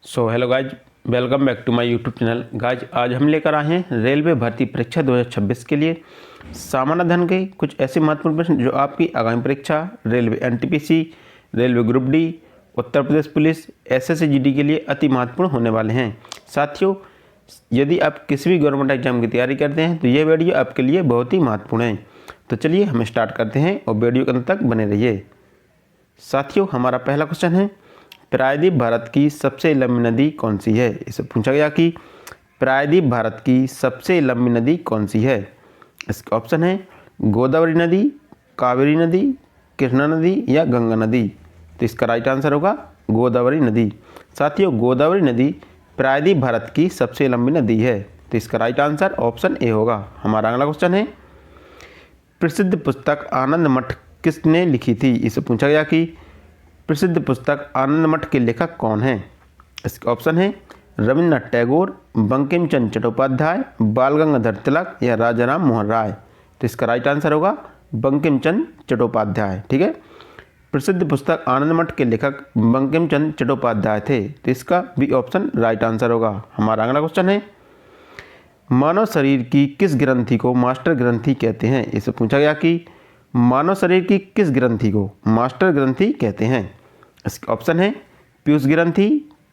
Hello guys, welcome back to my YouTube channel. Guys आज हम लेकर आए हैं रेलवे भर्ती परीक्षा 2026 के लिए सामान्य अध्ययन के कुछ ऐसे महत्वपूर्ण प्रश्न जो आपकी आगामी परीक्षा railway NTPC, railway group D, Uttar Pradesh police, SSC GD के लिए अति महत्वपूर्ण होने वाले हैं। साथियों, यदि आप किसी भी गवर्नमेंट एग्जाम की तैयारी करते हैं तो ये वीडियो आपके लिए बहुत ही महत्वपूर्ण है। तो चलिए हम स्टार्ट करते हैं और वीडियो के अंत तक बने रहिए। साथियों, हमारा पहला क्वेश्चन है, प्रायद्वीप भारत की सबसे लंबी नदी कौन सी है। इसे पूछा गया कि प्रायद्वीप भारत की सबसे लंबी नदी कौन सी है। इसका ऑप्शन है गोदावरी नदी, कावेरी नदी, कृष्णा नदी या गंगा नदी। तो इसका राइट आंसर होगा गोदावरी नदी। साथियों, गोदावरी नदी प्रायद्वीप भारत की सबसे लंबी नदी है। तो इसका राइट आंसर ऑप्शन ए होगा। हमारा अगला क्वेश्चन है, प्रसिद्ध पुस्तक आनंद मठ किसने लिखी थी। इसे पूछा गया कि प्रसिद्ध पुस्तक आनंद मठ के लेखक कौन हैं। इसके ऑप्शन है रविन्द्रनाथ टैगोर, बंकिम चंद्र चट्टोपाध्याय, बाल गंगाधर तिलक या राजा राम मोहन राय। तो इसका राइट आंसर होगा बंकिम चंद्र चट्टोपाध्याय। ठीक है, प्रसिद्ध पुस्तक आनंद मठ के लेखक बंकिम चंद्र चट्टोपाध्याय थे। तो इसका भी ऑप्शन राइट आंसर होगा। हमारा अगला क्वेश्चन है, मानव शरीर की किस ग्रंथि को मास्टर ग्रंथि कहते हैं। इसे पूछा गया कि मानव शरीर की किस ग्रंथि को मास्टर ग्रंथि कहते हैं। इसका ऑप्शन है पीयूष ग्रंथि,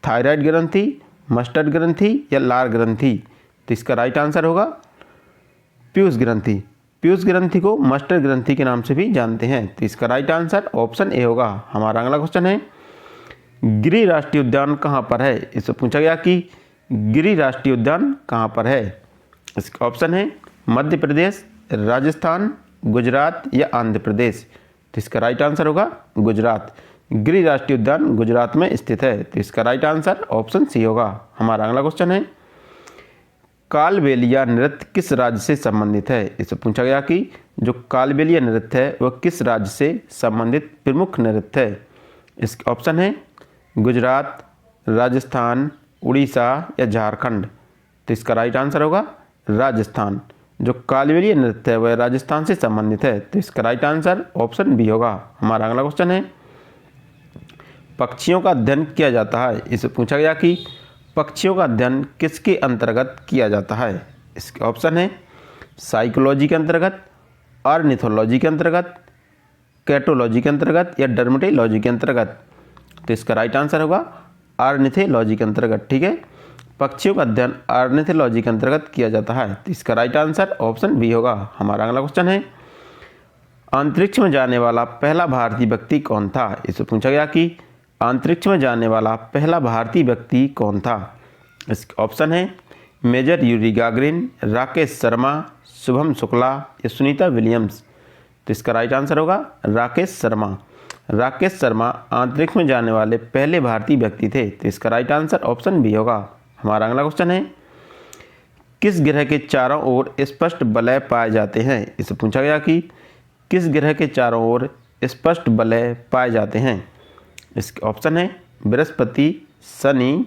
थायराइड ग्रंथि, मस्टर्ड ग्रंथि या लार ग्रंथि। तो इसका राइट आंसर होगा पीयूष ग्रंथि। पीयूष ग्रंथि को मस्टर्ड ग्रंथि के नाम से भी जानते हैं। तो इसका राइट आंसर ऑप्शन ए होगा। हमारा अगला क्वेश्चन है, गिरि राष्ट्रीय उद्यान कहाँ पर है। इससे पूछा गया कि गिरि राष्ट्रीय उद्यान कहाँ पर है। इसका ऑप्शन है मध्य प्रदेश, राजस्थान, गुजरात या आंध्र प्रदेश। तो इसका राइट आंसर होगा गुजरात। गिरि राष्ट्रीय उद्यान गुजरात में स्थित है। तो इसका राइट आंसर ऑप्शन सी होगा। हमारा अगला क्वेश्चन है, कालबेलिया नृत्य किस राज्य से संबंधित है। इसे पूछा गया कि जो कालबेलिया नृत्य है वह किस राज्य से संबंधित प्रमुख नृत्य है। इसके ऑप्शन है गुजरात, राजस्थान, उड़ीसा या झारखंड। तो इसका राइट आंसर होगा राजस्थान। जो कालबेलिया नृत्य है वह राजस्थान से संबंधित है। तो इसका राइट आंसर ऑप्शन बी होगा। हमारा अगला क्वेश्चन है, पक्षियों का अध्ययन किया जाता है। इसे पूछा गया कि पक्षियों का अध्ययन किसके अंतर्गत किया जाता है। इसके ऑप्शन है साइकोलॉजी के अंतर्गत, ऑर्निथोलॉजी के अंतर्गत, कैटोलॉजी के अंतर्गत या डर्मेटोलॉजी के अंतर्गत। तो इसका राइट आंसर होगा ऑर्निथोलॉजी के अंतर्गत। ठीक है, पक्षियों का अध्ययन ऑर्निथोलॉजी के अंतर्गत किया जाता है। तो इसका राइट आंसर ऑप्शन बी होगा। हमारा अगला क्वेश्चन है, अंतरिक्ष में जाने वाला पहला भारतीय व्यक्ति कौन था। इसे पूछा गया कि अंतरिक्ष में जाने वाला पहला भारतीय व्यक्ति कौन था। इसके ऑप्शन है major Yuri Gagarin, Rakesh Sharma, Shubham Shukla या सुनीता विलियम्स। तो इसका राइट आंसर होगा राकेश शर्मा। राकेश शर्मा अंतरिक्ष में जाने वाले पहले भारतीय व्यक्ति थे। तो इसका राइट आंसर ऑप्शन बी होगा। हमारा अगला क्वेश्चन है, किस ग्रह के चारों ओर स्पष्ट वलय पाए जाते हैं। इसे पूछा गया कि किस ग्रह के चारों ओर स्पष्ट वलय पाए जाते हैं। इसके ऑप्शन है बृहस्पति, शनि,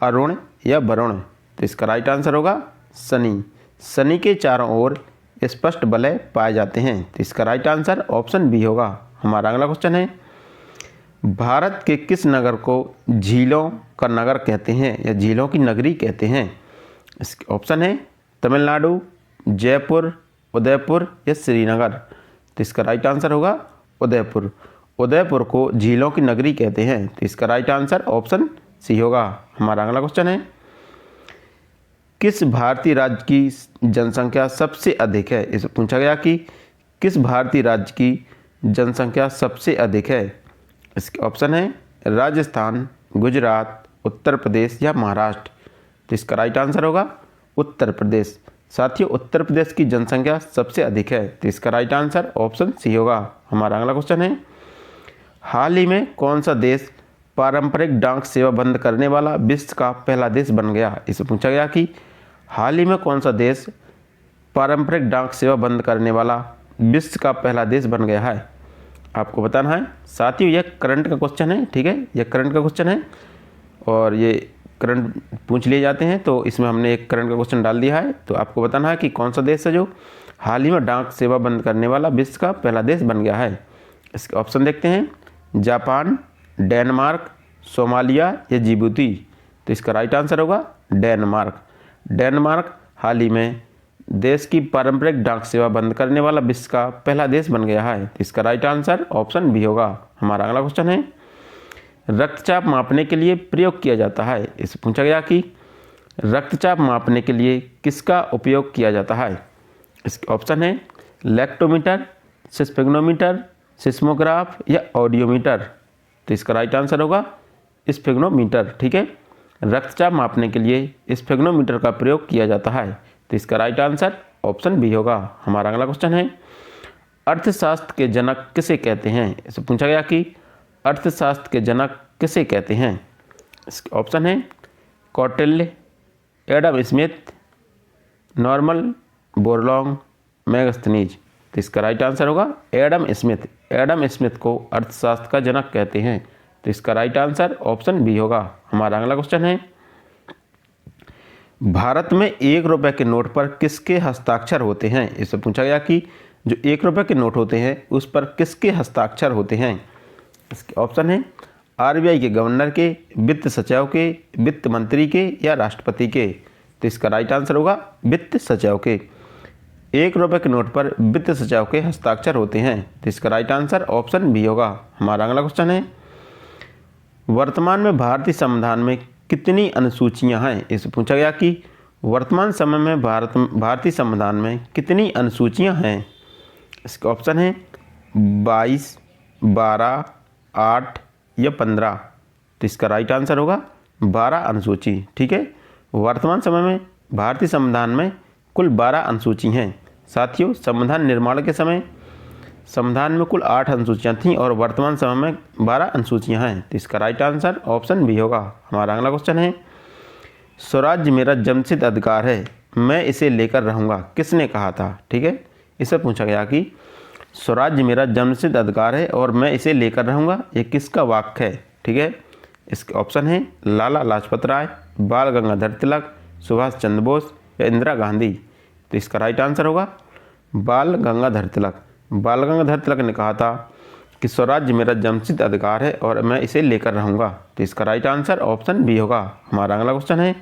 अरुण या वरुण। तो इसका राइट आंसर होगा शनि। शनि के चारों ओर स्पष्ट वलय पाए जाते हैं। तो इसका राइट आंसर ऑप्शन बी होगा। हमारा अगला क्वेश्चन है, भारत के किस नगर को झीलों का नगर कहते हैं या झीलों की नगरी कहते हैं। इसके ऑप्शन है तमिलनाडु, जयपुर, उदयपुर या श्रीनगर। तो इसका राइट आंसर होगा उदयपुर। उदयपुर को झीलों की नगरी कहते हैं। तो इसका राइट आंसर ऑप्शन सी होगा। हमारा अगला क्वेश्चन है, किस भारतीय राज्य की जनसंख्या सबसे अधिक है। इसे पूछा गया कि किस भारतीय राज्य की जनसंख्या सबसे अधिक है। इसके ऑप्शन है राजस्थान, गुजरात, उत्तर प्रदेश या महाराष्ट्र। तो इसका राइट आंसर होगा उत्तर प्रदेश। साथियों, उत्तर प्रदेश की जनसंख्या सबसे अधिक है। तो इसका राइट आंसर ऑप्शन सी होगा। हमारा अगला क्वेश्चन है, हाल ही में कौन सा देश पारंपरिक डाक सेवा बंद करने वाला विश्व का पहला देश बन गया। इसे पूछा गया कि हाल ही में कौन सा देश पारंपरिक डाक सेवा बंद करने वाला विश्व का पहला देश बन गया है। आपको बताना है। साथियों, यह करंट का क्वेश्चन है। ठीक है, यह करंट का क्वेश्चन है और ये करंट पूछ लिए जाते हैं। तो इसमें हमने एक करंट का क्वेश्चन डाल दिया है। तो आपको बताना है कि कौन सा देश है जो हाल ही में डाक सेवा बंद करने वाला विश्व का पहला देश बन गया है। इसके ऑप्शन देखते हैं, जापान, डेनमार्क, सोमालिया या जिबूती। तो इसका राइट आंसर होगा डेनमार्क। डेनमार्क हाल ही में देश की पारंपरिक डाक सेवा बंद करने वाला विश्व का पहला देश बन गया है। तो इसका राइट आंसर ऑप्शन बी होगा। हमारा अगला क्वेश्चन है, रक्तचाप मापने के लिए प्रयोग किया जाता है। इससे पूछा गया कि रक्तचाप मापने के लिए किसका उपयोग किया जाता है। इसके ऑप्शन है लैक्टोमीटर, स्फिग्नोमीटर, सिस्मोग्राफ या ऑडियोमीटर। तो इसका राइट आंसर होगा स्फिग्नोमीटर। ठीक है, रक्तचाप मापने के लिए स्फिग्नोमीटर का प्रयोग किया जाता है। तो इसका राइट आंसर ऑप्शन बी होगा। हमारा अगला क्वेश्चन है, अर्थशास्त्र के जनक किसे कहते हैं। इससे पूछा गया कि अर्थशास्त्र के जनक किसे कहते हैं। इसके ऑप्शन है Kautilya, Adam Smith, Norman Borlaug, Megasthenes. तो इसका राइट आंसर होगा एडम स्मिथ। एडम स्मिथ को अर्थशास्त्र का जनक कहते हैं। तो इसका राइट आंसर ऑप्शन बी होगा। हमारा अगला क्वेश्चन है, भारत में 1 रुपये के नोट पर किसके हस्ताक्षर होते हैं। इससे पूछा गया कि जो 1 रुपये के नोट होते हैं उस पर किसके हस्ताक्षर होते हैं। इसके ऑप्शन है आरबीआई के गवर्नर के, वित्त सचिव के, वित्त मंत्री के या राष्ट्रपति के। तो इसका राइट आंसर होगा वित्त सचिव के। 1 रुपये के नोट पर वित्त सचिव के हस्ताक्षर होते हैं। तो इसका राइट आंसर ऑप्शन बी होगा। हमारा अगला क्वेश्चन है, वर्तमान में भारतीय संविधान में कितनी अनुसूचियां हैं। इससे पूछा गया कि वर्तमान समय में भारतीय संविधान में कितनी अनुसूचियां हैं। इसके ऑप्शन है 22, 12, 8 या 15। तो इसका राइट आंसर होगा 12 अनुसूची। ठीक है, वर्तमान समय में भारतीय संविधान में कुल 12 अनुसूची हैं। साथियों, संविधान निर्माण के समय संविधान में कुल 8 अनुसूचियाँ थीं और वर्तमान समय में 12 अनुसूचियाँ हैं। तो इसका राइट आंसर ऑप्शन बी होगा। हमारा अगला क्वेश्चन है, स्वराज्य मेरा जन्मसिद्ध अधिकार है, मैं इसे लेकर रहूँगा, किसने कहा था। ठीक है, इससे पूछा गया कि स्वराज्य मेरा जन्मसिद्ध अधिकार है और मैं इसे लेकर रहूँगा, ये किसका वाक्य है। ठीक है, इसके ऑप्शन है लाला लाजपत राय, बाल गंगाधर तिलक, सुभाष चंद्र बोस या इंदिरा गांधी। तो इसका राइट आंसर होगा बाल गंगाधर तिलक। बाल गंगाधर तिलक ने कहा था कि स्वराज्य मेरा जन्मसिद्ध अधिकार है और मैं इसे लेकर रहूँगा। तो इसका राइट आंसर ऑप्शन बी होगा। हमारा अगला क्वेश्चन है,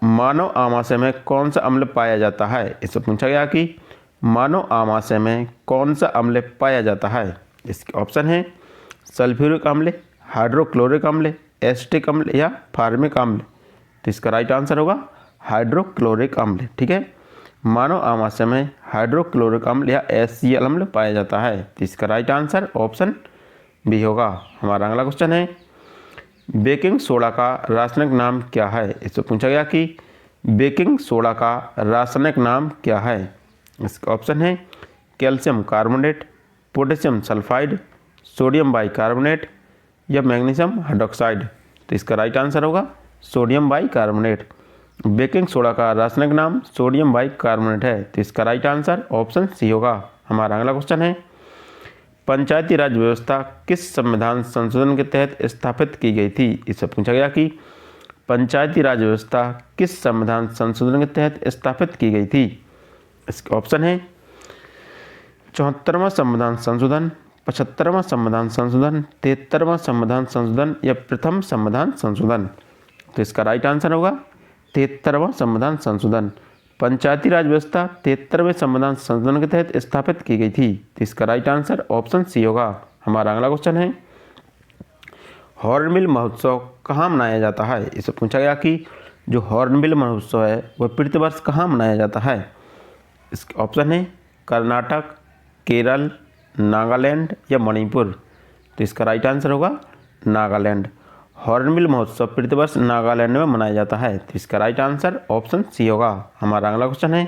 मानव आमाशय में कौन सा अम्ल पाया जाता है। इससे पूछा गया कि मानव आमाशय में कौन सा अम्ल पाया जाता है। इसके ऑप्शन है सल्फ्यूरिक अम्ल, हाइड्रोक्लोरिक अम्ल, एसिटिक अम्ल या फार्मिक अम्ल। तो इसका राइट आंसर होगा हाइड्रोक्लोरिक अम्ल। ठीक है, मानव आमाशय में हाइड्रोक्लोरिक अम्ल या HCl अम्ल पाया जाता है। तो इसका राइट आंसर ऑप्शन बी होगा। हमारा अगला क्वेश्चन है, बेकिंग सोडा का रासायनिक नाम क्या है। इससे पूछा गया कि बेकिंग सोडा का रासायनिक नाम क्या है। इसका ऑप्शन है calcium carbonate, potassium sulphide, sodium bicarbonate या मैग्नीशियम हाइड्रोक्साइड। तो इसका राइट आंसर होगा सोडियम बाइकार्बोनेट। बेकिंग सोडा का रासायनिक नाम सोडियम बाइकार्बोनेट है। तो इसका राइट आंसर ऑप्शन सी होगा। हमारा अगला क्वेश्चन है, पंचायती राज व्यवस्था किस संविधान संशोधन के तहत स्थापित की गई थी। इससे पूछा गया कि पंचायती राज व्यवस्था किस संविधान संशोधन के तहत स्थापित की गई थी। इसके ऑप्शन है 74वां संविधान संशोधन, 75वां संविधान संशोधन, 73वां संविधान संशोधन या प्रथम संविधान संशोधन। तो इसका राइट आंसर होगा 73वां संविधान संशोधन। पंचायती राज व्यवस्था 73वें संविधान संशोधन के तहत स्थापित की गई थी। तो इसका राइट आंसर ऑप्शन सी होगा। हमारा अगला क्वेश्चन है, हॉर्नबिल महोत्सव कहाँ मनाया जाता है। इससे पूछा गया कि जो हॉर्नबिल महोत्सव है वह प्रतिवर्ष कहाँ मनाया जाता है। इसके ऑप्शन है कर्नाटक, केरल, नागालैंड या मणिपुर। तो इसका राइट आंसर होगा नागालैंड। हॉर्नबिल महोत्सव प्रतिवर्ष नागालैंड में मनाया जाता है। तो इसका राइट आंसर ऑप्शन सी होगा। हमारा अगला क्वेश्चन है,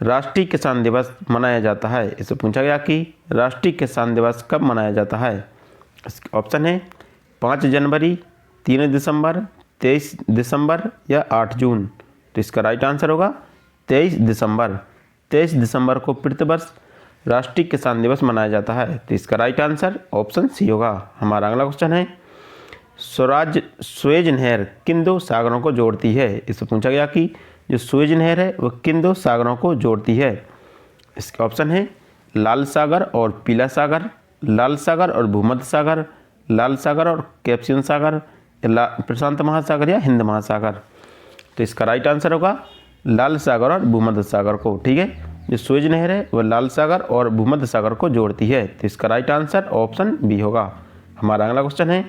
राष्ट्रीय किसान दिवस मनाया जाता है। इससे पूछा गया कि राष्ट्रीय किसान दिवस कब मनाया जाता है। इसके ऑप्शन है 5 जनवरी, 3 दिसंबर, 23 दिसंबर या 8 जून। तो इसका राइट आंसर होगा 23 दिसंबर। 23 दिसंबर को प्रतिवर्ष राष्ट्रीय किसान दिवस मनाया जाता है। तो इसका राइट आंसर ऑप्शन सी होगा। हमारा अगला क्वेश्चन है, सुएज नहर किन 2 सागरों को जोड़ती है। इससे पूछा गया कि जो सुएज नहर है वह किन 2 सागरों को जोड़ती है। इसके ऑप्शन है लाल सागर और पीला सागर, लाल सागर और भूमध्य सागर, लाल सागर और कैस्पियन सागर प्रशांत महासागर या हिंद महासागर। तो इसका राइट आंसर होगा लाल सागर और भूमध्य सागर को। ठीक है, जो सुएज नहर है वह लाल सागर और भूमध्य सागर को जोड़ती है। तो इसका राइट आंसर ऑप्शन बी होगा। हमारा अगला क्वेश्चन है,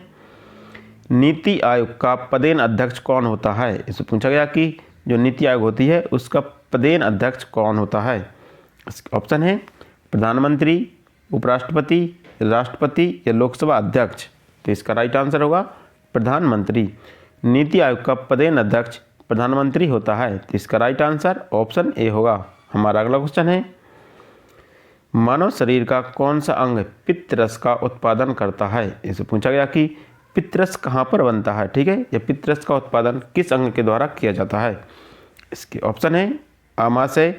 नीति आयोग का पदेन अध्यक्ष कौन होता है? इससे पूछा गया कि जो नीति आयोग होती है उसका पदेन अध्यक्ष कौन होता है? इसका ऑप्शन है प्रधानमंत्री, उपराष्ट्रपति, राष्ट्रपति या लोकसभा अध्यक्ष। तो इसका राइट आंसर होगा प्रधानमंत्री। नीति आयोग का पदेन अध्यक्ष प्रधानमंत्री होता है। तो इसका राइट आंसर ऑप्शन ए होगा। हमारा अगला क्वेश्चन है, मानव शरीर का कौन सा अंग पित्त रस का उत्पादन करता है? इसे पूछा गया कि पित्त रस कहाँ पर बनता है। ठीक है, यह पित्त रस का उत्पादन किस अंग के द्वारा किया जाता है? इसके ऑप्शन है आमाशय,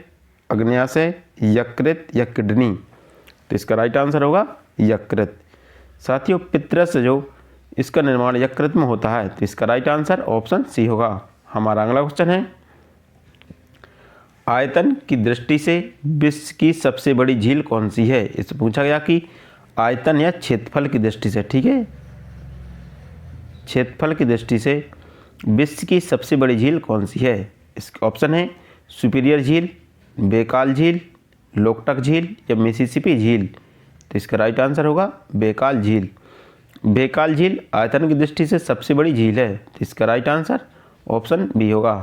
अग्न्याशय, यकृत या किडनी। तो इसका राइट आंसर होगा यकृत। साथियों, पित्त रस जो इसका निर्माण यकृत में होता है। तो इसका राइट आंसर ऑप्शन सी होगा। हमारा अगला क्वेश्चन है, आयतन की दृष्टि से विश्व की सबसे बड़ी झील कौन सी है? इससे पूछा गया कि आयतन या क्षेत्रफल की दृष्टि से, ठीक है, क्षेत्रफल की दृष्टि से विश्व की सबसे बड़ी झील कौन सी है? इसके ऑप्शन है सुपीरियर झील, बेकाल झील, लोकटक झील या मिसिसिपी झील। तो इसका राइट आंसर होगा बेकाल झील। बेकाल झील आयतन की दृष्टि से सबसे बड़ी झील है। तो इसका राइट आंसर ऑप्शन बी होगा।